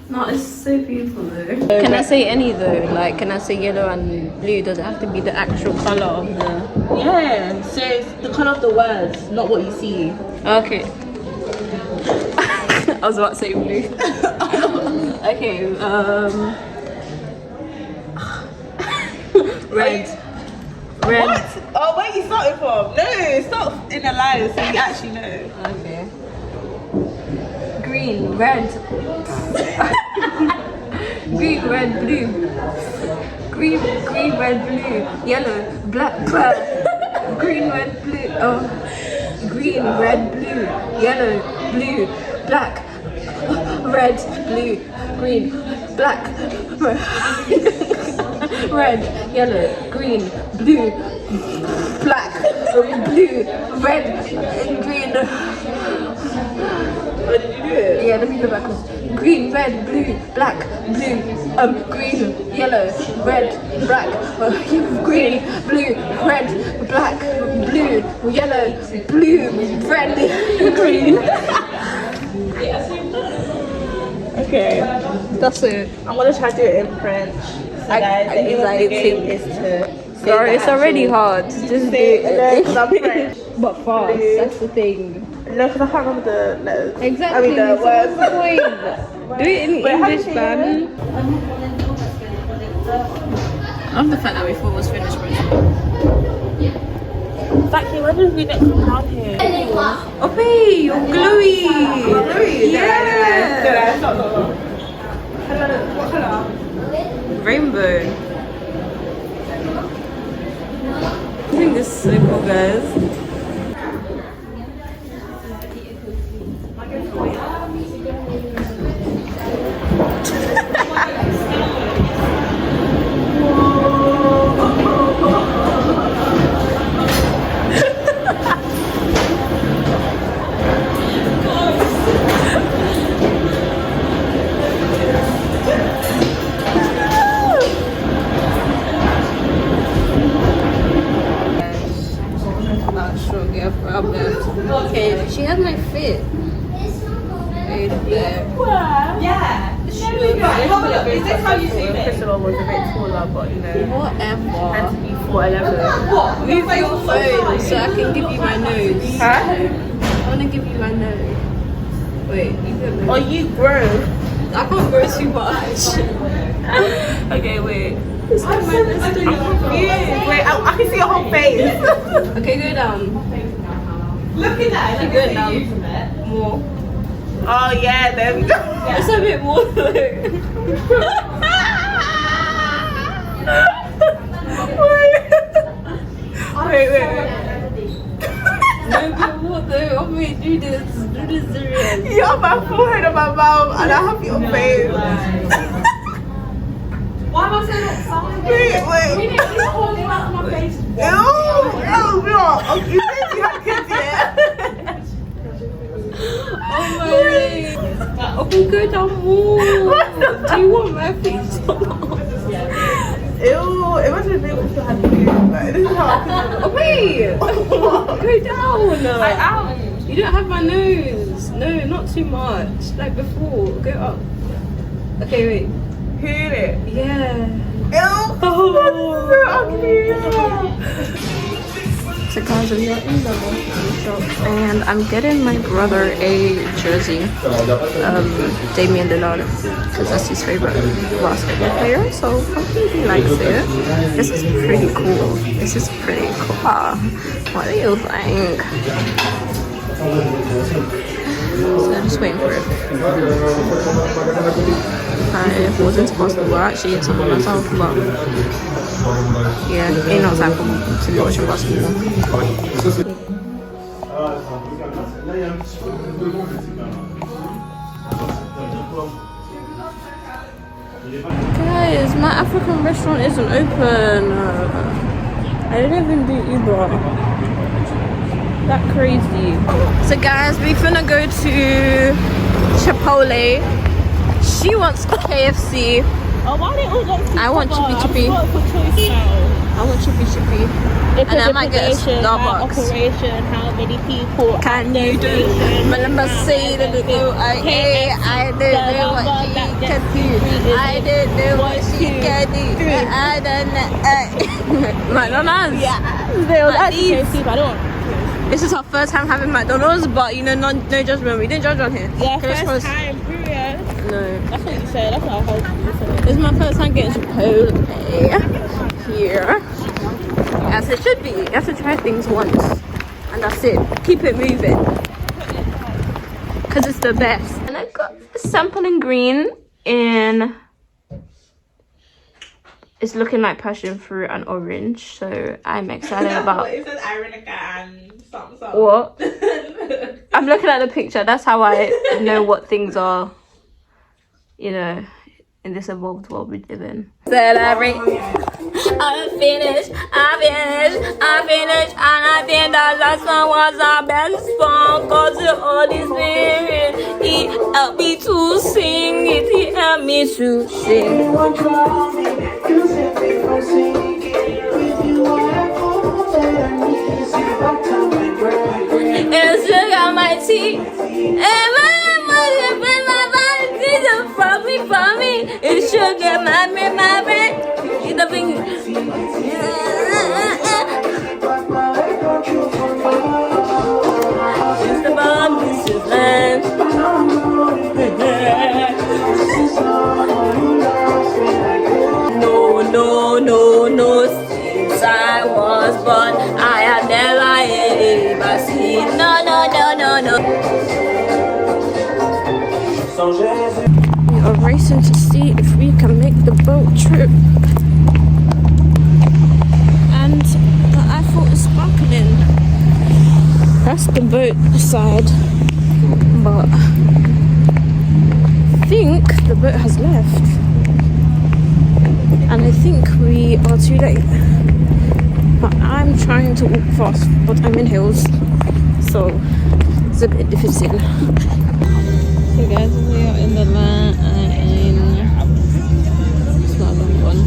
No, Oh, it's so beautiful though. Can I say any though? Like, can I say yellow and blue? Does it have to be the actual color of the? Yeah, so it's the color of the words, not what you see. Okay. I was about to say blue. Okay. Red. Red. What? Oh, where you started from? No, start in a line so you actually know. Okay. Green, red. Green, red, blue. Green, red, blue. Yellow, black, red. Green, red, blue. Oh. Green, red, blue. Yellow, blue, black, red, blue, green, black, red, yellow, green, blue, black, blue, red, and green. What did you do it? Yeah, let me go backwards. Green, red, blue, black, blue, green, yellow, red, black, green, blue, red, black, blue, yellow, blue, red, green. Okay, That's it. I'm gonna try to do it in French. So guys, the aim of the game is to say Sorry, the it's already actual- hard. Just do Say it, it. because I'm French. But fast. Blue. That's the thing. No, because I can't remember the letters. Exactly. I mean the so words. what's the point? Do it in Wait, how do you English, say man. it? I love the fact that we thought it was finished. Exactly, when did we next come down here? Oh, hey, you're glowy. Yeah. Stop. What colour? Rainbow. I think this is so cool, guys. Okay, she has my fit. Right there. Yeah. Is this how you say it? Priscilla was a bit taller, but you know. Whatever. Had to be 4'11". Move your phone so I can give you my nose. Huh? I want to give you my nose. Wait, you can Or you grow. I can't grow too much. Okay, wait. I'm confused. Wait, I can see your whole face. Okay, go down. Looking at Keep going down. More. Oh yeah, there we go. It's a bit more though. Wait. No, but what though? Oh, wait, do this serious. You have my forehead and my mouth, and I have your face. Why am I saying that? Wait. Holding up my face. Ew, no. Oh, you said you had kids, yeah? Oh my. Okay, go down more. Do you want my face or not? Ew, imagine if they also had kids. Like, this is how I could. Oh, wait. Go down. You don't have my nose. No, not too much. Like before. Go up. Okay, wait. Hear it. Yeah. Ew. Oh, So guys, we are in the shop and I'm getting my brother a jersey, Damian Lillard, because that's his favorite basketball player, so hopefully he likes it. This is pretty cool. What do you think? So I'm just waiting for it. I wasn't supposed to watch it on myself, but yeah, ain't no time for me to be watching basketball. Guys, my African restaurant isn't open. I didn't even do Uber. That crazy. So guys, we finna go to Chipotle. She wants KFC. Oh, why they all got I want chippy chippy. I want chippy chippy. Because and I might get a Starbucks. operation, how many people Can you do? Remember say that I didn't know what she can do. I didn't know what she can do. I don't know. McDonald's. Yeah. They was actually these. KFC, but I don't. This is our first time having McDonald's, but you know, no judgment. We didn't judge on here. Yeah, Okay, first time, period. No. That's what you said. That's what I heard you say. This is my first time getting Chipotle here. As it should be. You have to try things once. And that's it. Keep it moving. Because it's the best. And I got sample in green in... It's looking like passion fruit and orange. So I'm excited about... It says Ironica and something. What? I'm looking at the picture. That's how I know what things are, you know, in this evolved world we live in. Celebrate. I'm finished, and I think that last one was our best one. Cause the Holy Spirit, He helped me to sing it, He helped me to sing. And sugar my tea, and my from me, it sugar my brain, it's the thing. It's the bomb, this is land. No, since I was born, I have never ever seen. No. We are racing to see if we can make the boat trip. And the Eiffel is sparkling. That's the boat side. But I think the boat has left. And I think we are too late. But I'm trying to walk fast, but I'm in hills. So it's a bit difficult. Hey guys, we are in the line. It's not a long one.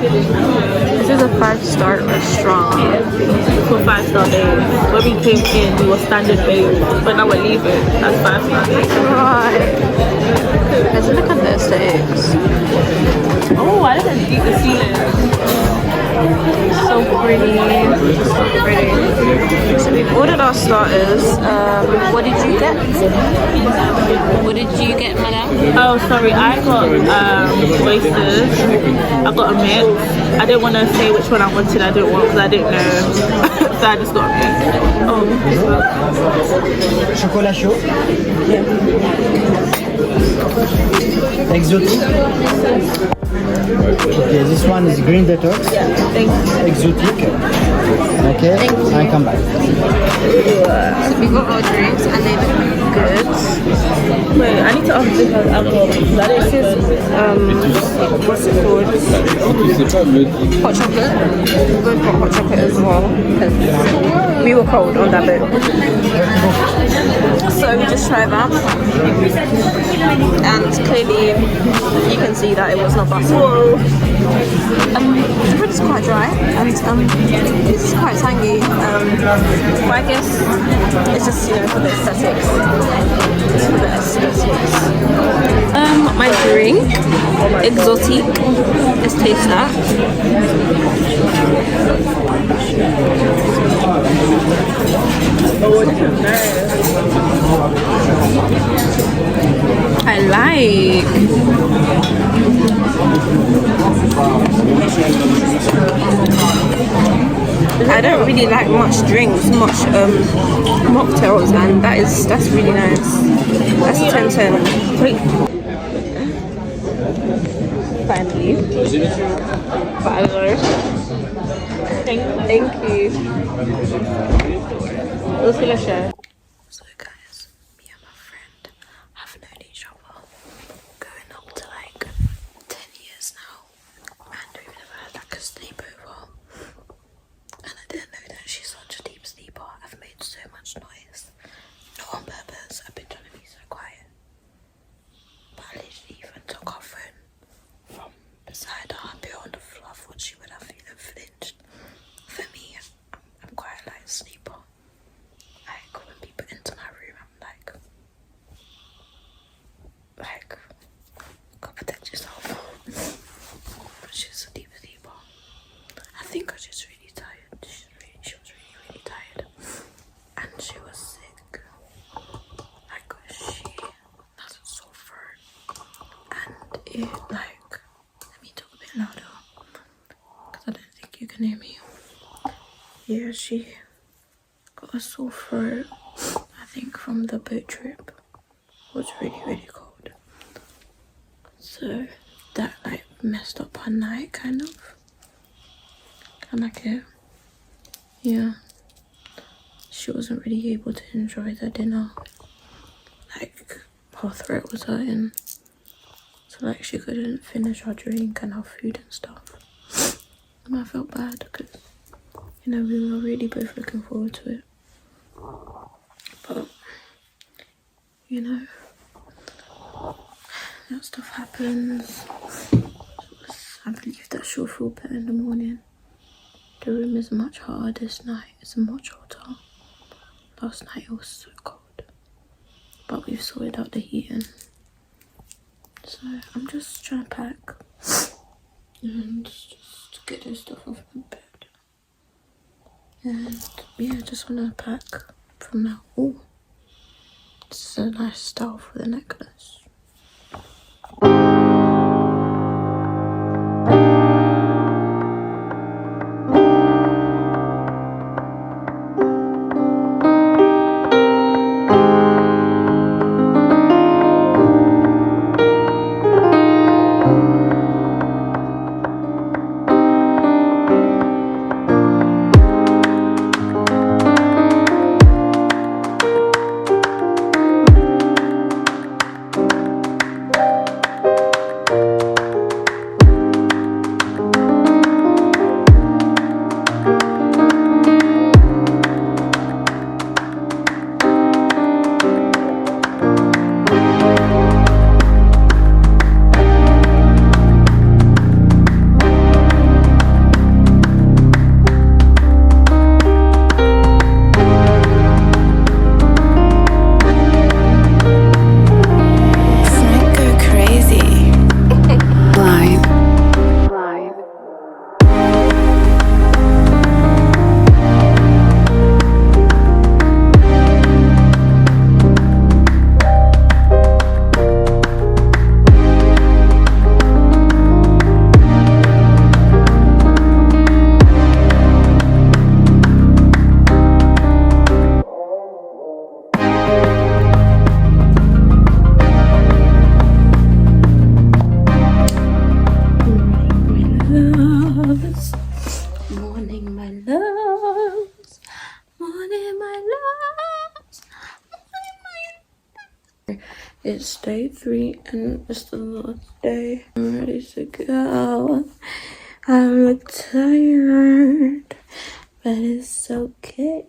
This is a 5-star restaurant. For 5-star days. When we came in, we were standard days, but now we're leaving. That's 5-star days. Right. Let's look at the aesthetics. Oh, I didn't see the ceiling. So pretty. So pretty. So we've ordered our starters. What did you get? What did you get, madam? Oh, sorry, I got oysters. I got a mix. I didn't want to say which one I wanted. I didn't want because I didn't know. So I just got a mix. Oh. Chocolat chaud. Exotic. Okay, this one is green detox. Thank you. Exotic. Okay, and come back. So we got our drinks and they look good. Wait, I need to ask this has alcohol because I didn't This is what's it called? Hot chocolate. We're going for hot chocolate as well because we were cold on that boat. So we just tried that, and clearly you can see that it was not butter. The bread is quite dry and it's quite tangy. But I guess it's just, you know, for the aesthetics. It's for the aesthetics. my drink. Exotic. Let's taste that. I like. I don't really like much drinks, much mocktails, and that's really nice. That's 10/10. Finally, $5. Thank you. So guys, me and my friend have known each other going up to like 10 years now, and we've never had like a sleepover. And I didn't know that she's such a deep sleeper. I've made so much noise, not on purpose. I've been trying to be so quiet, but I literally even took her phone from beside her and put it on the floor. I thought she would have flinched. For me, I'm quite a light sleeper. Like when people enter my room, I'm like, go protect yourself. But she's a deep sleeper. I think I was just really tired. She was really tired, and she was sick. Like she has a sore throat, and it like. Let me talk a bit louder, because I don't think you can hear me. Yeah, she got a sore throat, I think from the boat trip. It was really cold, so that like messed up her night kind of. And like it, yeah, she wasn't really able to enjoy the dinner. Like her throat was hurting, so like she couldn't finish her drink and her food and stuff. And I felt bad because, you know, we were really both looking forward to it. But, you know, that stuff happens. I believe that she'll feel better in the morning. The room is much hotter this night. It's much hotter. Last night it was so cold. But we've sorted out the heating. So I'm just trying to pack. And just get this stuff off my bed. And yeah, just want to pack from now. Oh, this is a nice style for the necklace. It's day 3 and it's the last day. I'm ready to go. I'm tired, but it's okay.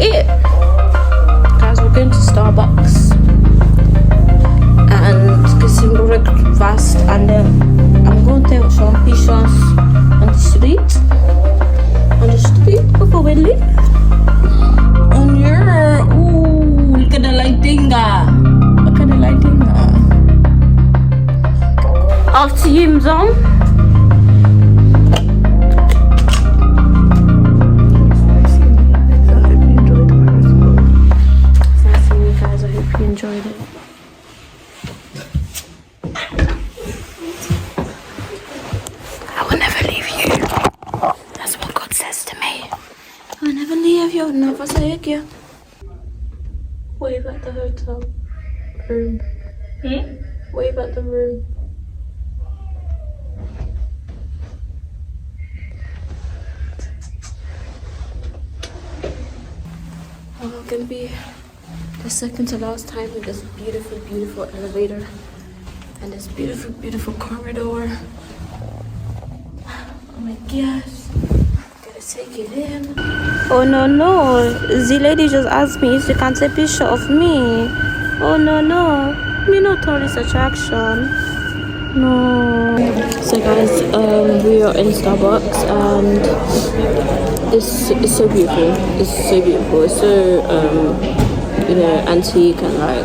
it. Guys, we're going to Starbucks and get some breakfast, and I'm going to take some pictures on the street. Before we leave. And yeah, ooh, look at the lighting. Look at the lighting. Off to you, Mzon. Enjoyed it. I will never leave you. That's what God says to me. I will never leave you. Never forsake you. Wave at the hotel room. Wave at the room. Oh, gonna be the second to last time in this beautiful, beautiful elevator and this beautiful, beautiful corridor. Oh my gosh, gotta take it in. Oh no, the lady just asked me if she can take a picture of me. Oh no, me no tourist attraction. No. So guys, we are in Starbucks and it's so beautiful. It's so beautiful. It's so you know, antique and like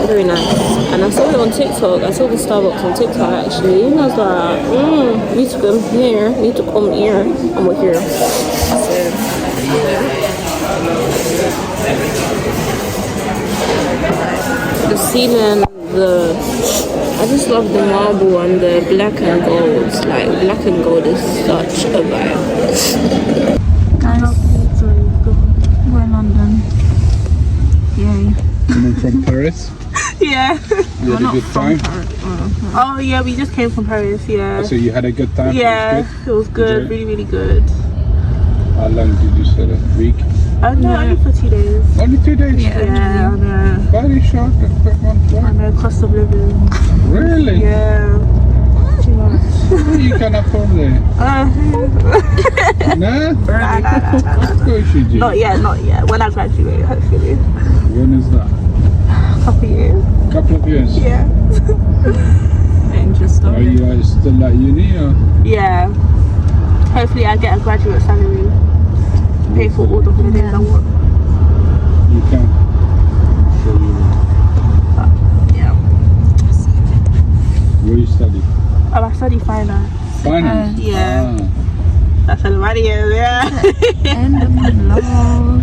very nice. And I saw it on TikTok. I saw the Starbucks on TikTok actually, and I was like, need to come here, need to come here, and we're here. So the ceiling, I just love the marble and the black and gold. Like black and gold is such a vibe. We're in London. Yay. Coming from Paris? Yeah. You had a good time? Oh yeah, we just came from Paris, yeah. So you had a good time? Yeah, it was good, really, really good. How long did you stay there? A week? No, only for 2 days. Only 2 days? Yeah, I know. Very short and quick one. I know, cost of living. Really? Yeah. Too much. You can afford it. Nah? Of course you do. Not yet. When I graduate, hopefully. When is that? Couple years. Couple of years? Yeah. Interesting. Are you guys still at uni or? Yeah. Hopefully I get a graduate salary. Pay for all the holidays I want. You can. Sure you will. Yeah. Where you study? I study finance. Finance? Yeah. Ah. That's what the money is, yeah. End of the vlog.